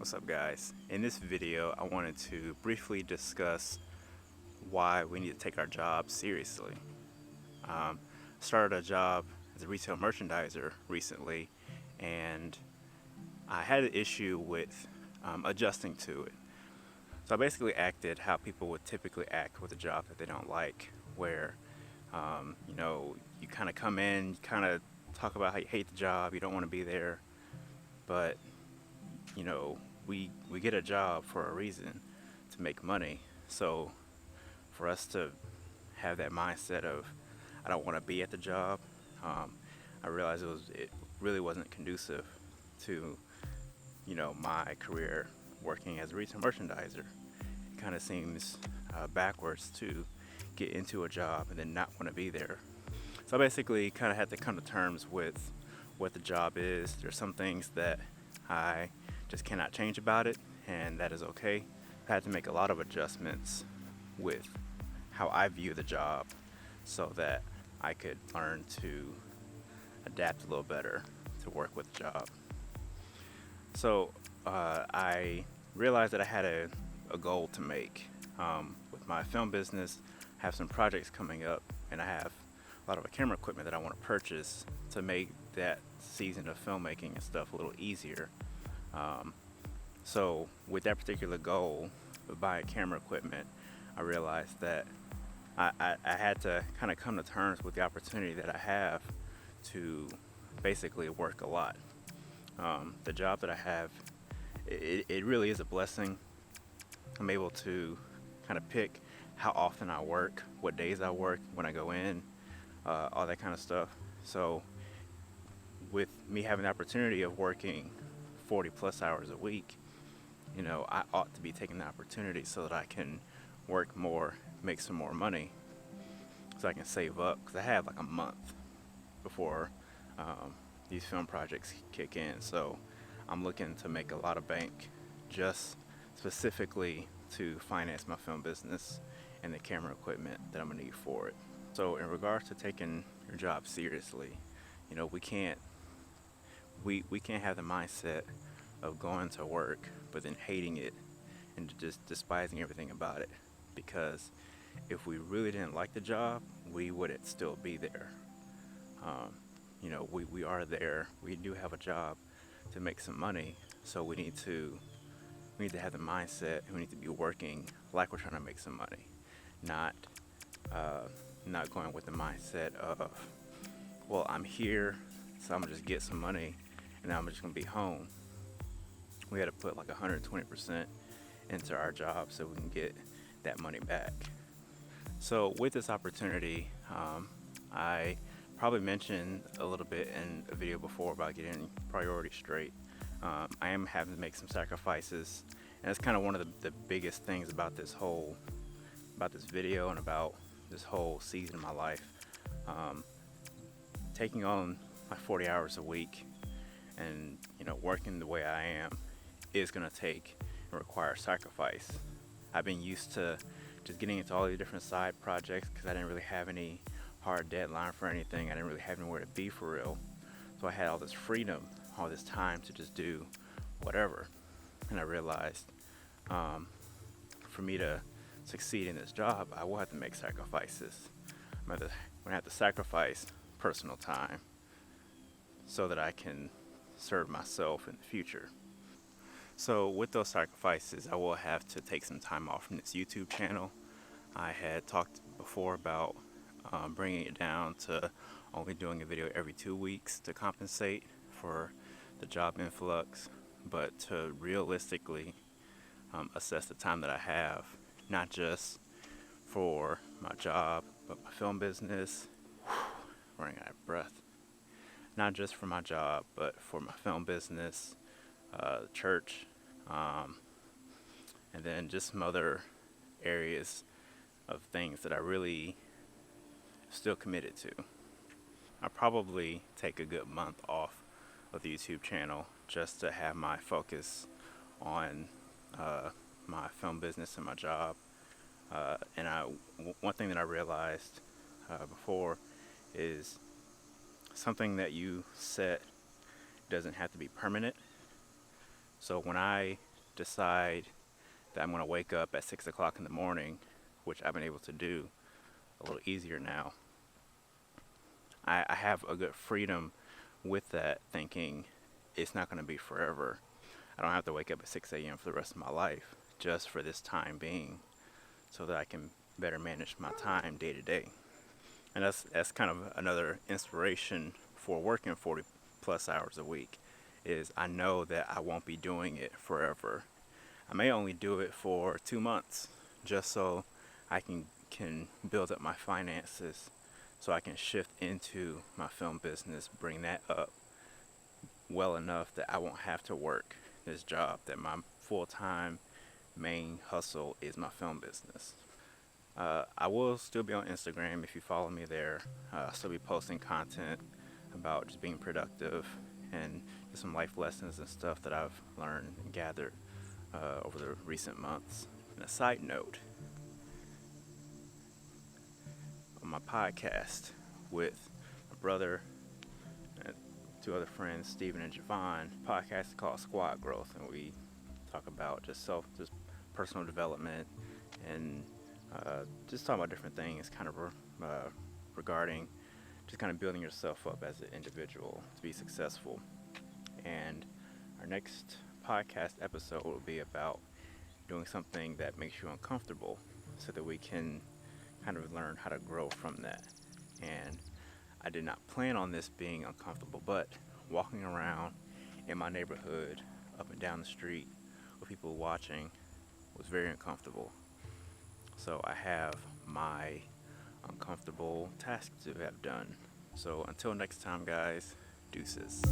What's up, guys? In this video I wanted to briefly discuss why we need to take our job seriously. I started a job as a retail merchandiser recently, and I had an issue with adjusting to it. So I basically acted how people would typically act with a job that they don't like, where you kind of come in, you kind of talk about how you hate the job, you don't want to be there, but you know, we get a job for a reason, to make money. So for us to have that mindset of I don't want to be at the job, I realized it really wasn't conducive to my career working as a retail merchandiser. It kind of seems backwards to get into a job and then not want to be there. So I basically kind of had to come to terms with what the job is. There's some things that I just cannot change about it, and that is okay. I had to make a lot of adjustments with how I view the job so that I could learn to adapt a little better to work with the job. So I realized that I had a goal to make with my film business. I have some projects coming up, and I have a lot of camera equipment that I want to purchase to make that season of filmmaking and stuff a little easier. So with that particular goal of buying camera equipment, I realized that I had to kind of come to terms with the opportunity that I have to basically work a lot. The job that I have, it really is a blessing. I'm able to kind of pick how often I work, what days I work, when I go in, all that kind of stuff. So with me having the opportunity of working 40 plus hours a week, I ought to be taking the opportunity so that I can work more, make some more money, so I can save up, because I have like a month before these film projects kick in. So I'm looking to make a lot of bank just specifically to finance my film business and the camera equipment that I'm gonna need for it. So in regards to taking your job seriously, we can't have the mindset of going to work but then hating it and just despising everything about it, because if we really didn't like the job, we wouldn't still be there. We are there, we do have a job to make some money, so we need to have the mindset, and we need to be working like we're trying to make some money, not going with the mindset of, well, I'm here, so I'm gonna just get some money and I'm just gonna be home. We had to put like 120% into our job so we can get that money back. So with this opportunity, I probably mentioned a little bit in a video before about getting priorities straight. I am having to make some sacrifices, and that's kind of one of the biggest things about this video and about this whole season of my life. Taking on my 40 hours a week and working the way I am is going to take and require sacrifice. I've been used to just getting into all these different side projects because I didn't really have any hard deadline for anything. I didn't really have anywhere to be for real. So I had all this freedom, all this time to just do whatever. And I realized for me to succeed in this job, I will have to make sacrifices. I'm going to have to sacrifice personal time so that I can serve myself in the future. So with those sacrifices, I will have to take some time off from this YouTube channel. I had talked before about bringing it down to only doing a video every 2 weeks to compensate for the job influx, but to realistically assess the time that I have, not just for my job, but my film business. Running out of breath. Not just for my job, but for my film business, church, and then just some other areas of things that I really still committed to. I probably take a good month off of the YouTube channel just to have my focus on my film business and my job. And one thing that I realized before is something that you set doesn't have to be permanent. So when I decide that I'm going to wake up at 6 o'clock in the morning, which I've been able to do a little easier now, I have a good freedom with that, thinking it's not going to be forever. I don't have to wake up at 6 a.m. for the rest of my life, just for this time being, so that I can better manage my time day to day. And that's kind of another inspiration for working 40 plus hours a week, is I know that I won't be doing it forever. I may only do it for 2 months, just so I can build up my finances, so I can shift into my film business, bring that up well enough that I won't have to work this job, that my full-time main hustle is my film business. I will still be on Instagram if you follow me there. I'll still be posting content about just being productive and just some life lessons and stuff that I've learned and gathered over the recent months. And a side note, on my podcast with my brother and 2 other friends, Steven and Javon, podcast is called Squad Growth, and we talk about just personal development and just talking about different things, kind of regarding just kind of building yourself up as an individual to be successful. And our next podcast episode will be about doing something that makes you uncomfortable, so that we can kind of learn how to grow from that. And I did not plan on this being uncomfortable, but walking around in my neighborhood, up and down the street, with people watching, was very uncomfortable. So I have my uncomfortable task to have done. So until next time, guys, deuces.